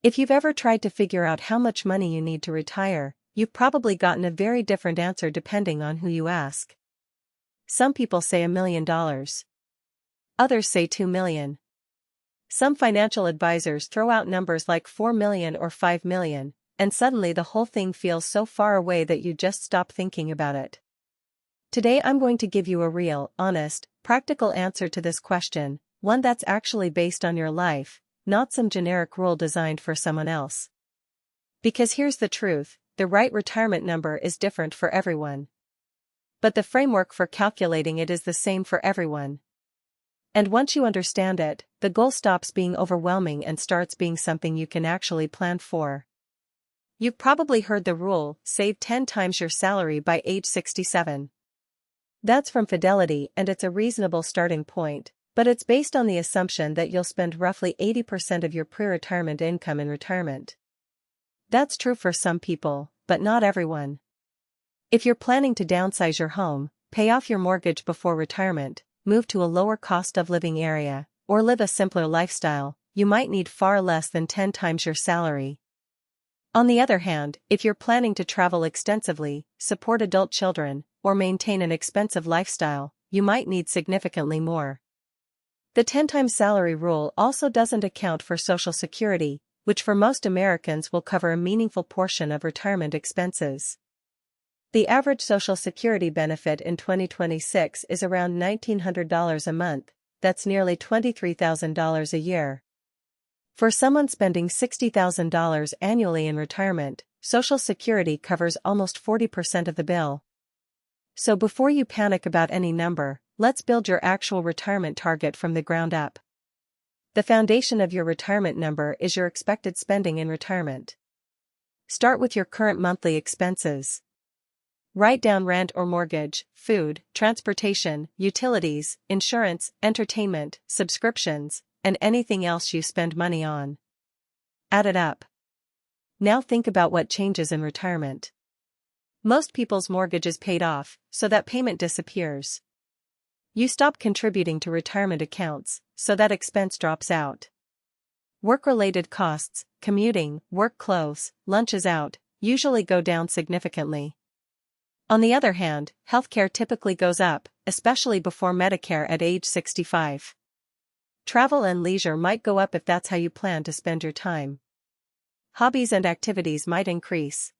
If you've ever tried to figure out how much money you need to retire, you've probably gotten a very different answer depending on who you ask. Some people say $1 million. Others say 2 million. Some financial advisors throw out numbers like 4 million or 5 million, and suddenly the whole thing feels so far away that you just stop thinking about it. Today I'm going to give you a real, honest, practical answer to this question, one that's actually based on your life, not some generic rule designed for someone else. Because here's the truth, the right retirement number is different for everyone. But the framework for calculating it is the same for everyone. And once you understand it, the goal stops being overwhelming and starts being something you can actually plan for. You've probably heard the rule, save 10 times your salary by age 67. That's from Fidelity and it's a reasonable starting point, but it's based on the assumption that you'll spend roughly 80% of your pre-retirement income in retirement. That's true for some people, but not everyone. If you're planning to downsize your home, pay off your mortgage before retirement, move to a lower cost of living area, or live a simpler lifestyle, you might need far less than 10 times your salary. On the other hand, if you're planning to travel extensively, support adult children, or maintain an expensive lifestyle, you might need significantly more. The 10 times salary rule also doesn't account for Social Security, which for most Americans will cover a meaningful portion of retirement expenses. The average Social Security benefit in 2026 is around $1,900 a month, that's nearly $23,000 a year. For someone spending $60,000 annually in retirement, Social Security covers almost 40% of the bill. So before you panic about any number, let's build your actual retirement target from the ground up. The foundation of your retirement number is your expected spending in retirement. Start with your current monthly expenses. Write down rent or mortgage, food, transportation, utilities, insurance, entertainment, subscriptions, and anything else you spend money on. Add it up. Now think about what changes in retirement. Most people's mortgage is paid off, so that payment disappears. You stop contributing to retirement accounts, so that expense drops out. Work-related costs, commuting, work clothes, lunches out, usually go down significantly. On the other hand, healthcare typically goes up, especially before Medicare at age 65. Travel and leisure might go up if that's how you plan to spend your time. Hobbies and activities might increase.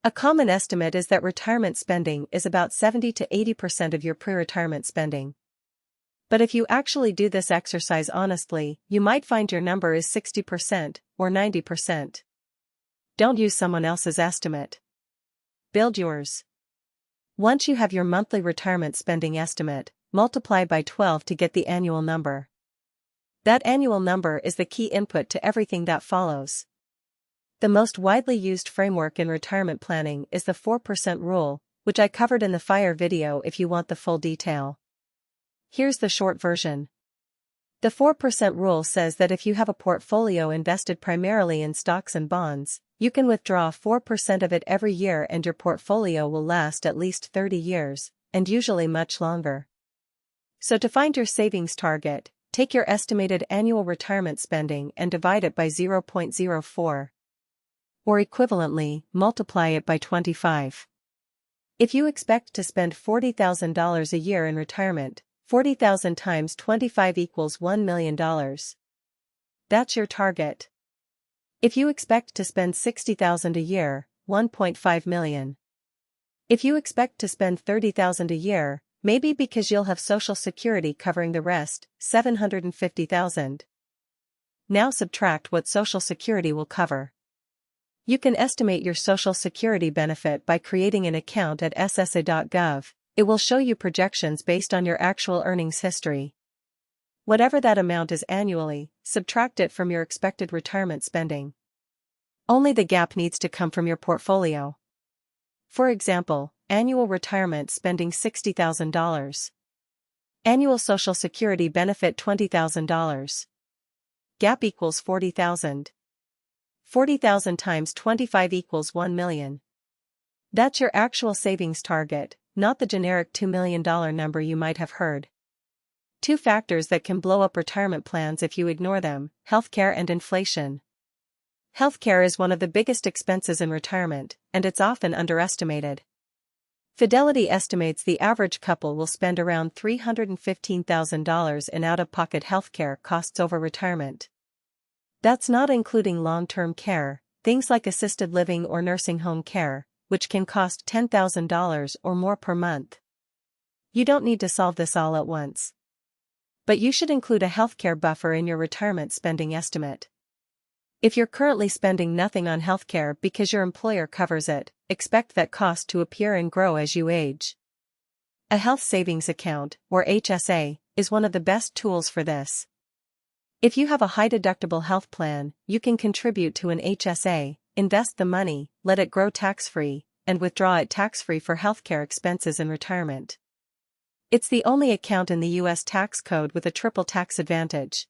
A common estimate is that retirement spending is about 70 to 80% of your pre-retirement spending. But if you actually do this exercise honestly, you might find your number is 60% or 90%. Don't use someone else's estimate. Build yours. Once you have your monthly retirement spending estimate, multiply by 12 to get the annual number. That annual number is the key input to everything that follows. The most widely used framework in retirement planning is the 4% rule, which I covered in the FIRE video if you want the full detail. Here's the short version. The 4% rule says that if you have a portfolio invested primarily in stocks and bonds, you can withdraw 4% of it every year and your portfolio will last at least 30 years, and usually much longer. So to find your savings target, take your estimated annual retirement spending and divide it by 0.04. Or equivalently, multiply it by 25. If you expect to spend $40,000 a year in retirement, 40,000 times 25 equals $1 million. That's your target. If you expect to spend $60,000 a year, 1.5 million. If you expect to spend $30,000 a year, maybe because you'll have Social Security covering the rest, 750,000. Now subtract what Social Security will cover. You can estimate your Social Security benefit by creating an account at ssa.gov. It will show you projections based on your actual earnings history. Whatever that amount is annually, subtract it from your expected retirement spending. Only the gap needs to come from your portfolio. For example, annual retirement spending $60,000. Annual Social Security benefit $20,000. Gap equals $40,000. 40,000 times 25 equals 1 million. That's your actual savings target, not the generic $2 million number you might have heard. Two factors that can blow up retirement plans if you ignore them: healthcare and inflation. Healthcare is one of the biggest expenses in retirement, and it's often underestimated. Fidelity estimates the average couple will spend around $315,000 in out-of-pocket healthcare costs over retirement. That's not including long-term care, things like assisted living or nursing home care, which can cost $10,000 or more per month. You don't need to solve this all at once. But you should include a healthcare buffer in your retirement spending estimate. If you're currently spending nothing on healthcare because your employer covers it, expect that cost to appear and grow as you age. A health savings account, or HSA, is one of the best tools for this. If you have a high-deductible health plan, you can contribute to an HSA, invest the money, let it grow tax-free, and withdraw it tax-free for healthcare expenses in retirement. It's the only account in the U.S. tax code with a triple tax advantage.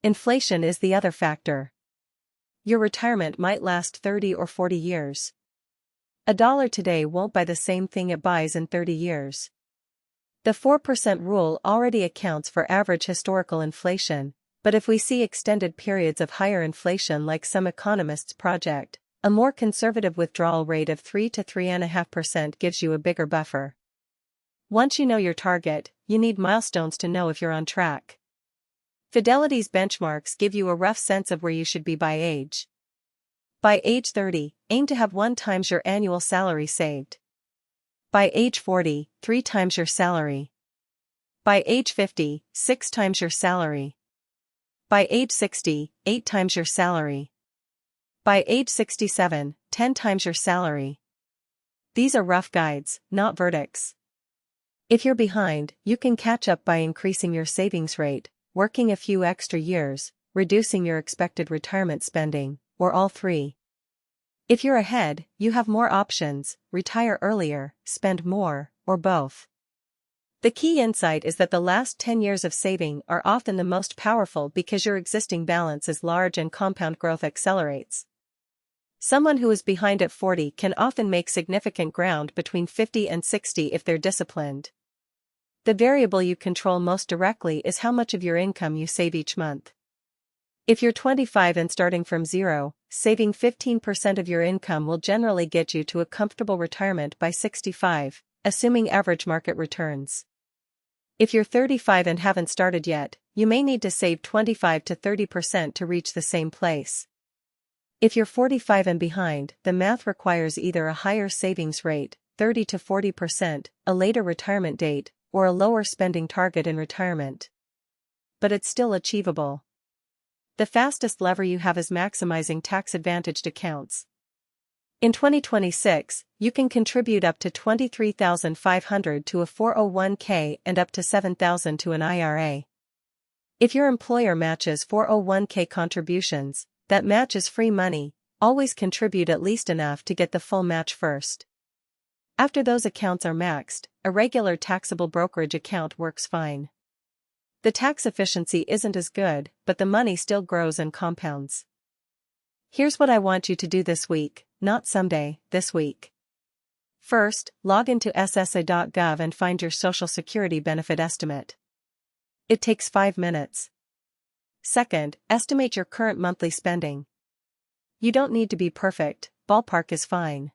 Inflation is the other factor. Your retirement might last 30 or 40 years. A dollar today won't buy the same thing it buys in 30 years. The 4% rule already accounts for average historical inflation, but if we see extended periods of higher inflation like some economists project, a more conservative withdrawal rate of 3 to 3.5% gives you a bigger buffer. Once you know your target, you need milestones to know if you're on track. Fidelity's benchmarks give you a rough sense of where you should be by age. By age 30, aim to have 1 times your annual salary saved. By age 40, 3 times your salary. By age 50, 6 times your salary. By age 60, 8 times your salary. By age 67, 10 times your salary. These are rough guides, not verdicts. If you're behind, you can catch up by increasing your savings rate, working a few extra years, reducing your expected retirement spending, or all three. If you're ahead, you have more options: retire earlier, spend more, or both. The key insight is that the last 10 years of saving are often the most powerful because your existing balance is large and compound growth accelerates. Someone who is behind at 40 can often make significant ground between 50 and 60 if they're disciplined. The variable you control most directly is how much of your income you save each month. If you're 25 and starting from zero, saving 15% of your income will generally get you to a comfortable retirement by 65, assuming average market returns. If you're 35 and haven't started yet, you may need to save 25 to 30% to reach the same place. If you're 45 and behind, the math requires either a higher savings rate, 30 to 40%, a later retirement date, or a lower spending target in retirement. But it's still achievable. The fastest lever you have is maximizing tax-advantaged accounts. In 2026, you can contribute up to $23,500 to a 401k and up to $7,000 to an IRA. If your employer matches 401k contributions, that match is free money. Always contribute at least enough to get the full match first. After those accounts are maxed, a regular taxable brokerage account works fine. The tax efficiency isn't as good, but the money still grows and compounds. Here's what I want you to do this week, not someday, this week. First, log into ssa.gov and find your Social Security benefit estimate. It takes 5 minutes. Second, estimate your current monthly spending. You don't need to be perfect, ballpark is fine.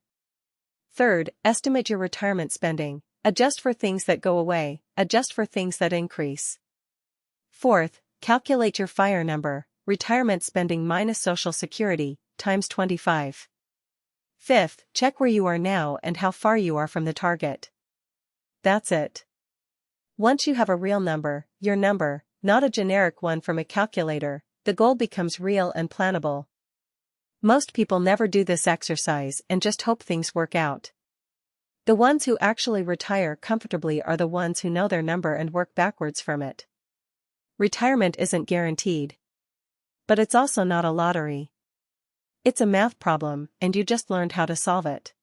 Third, estimate your retirement spending. Adjust for things that go away, adjust for things that increase. Fourth, calculate your FIRE number, retirement spending minus Social Security, times 25. Fifth, check where you are now and how far you are from the target. That's it. Once you have a real number, your number, not a generic one from a calculator, the goal becomes real and plannable. Most people never do this exercise and just hope things work out. The ones who actually retire comfortably are the ones who know their number and work backwards from it. Retirement isn't guaranteed. But it's also not a lottery. It's a math problem, and you just learned how to solve it.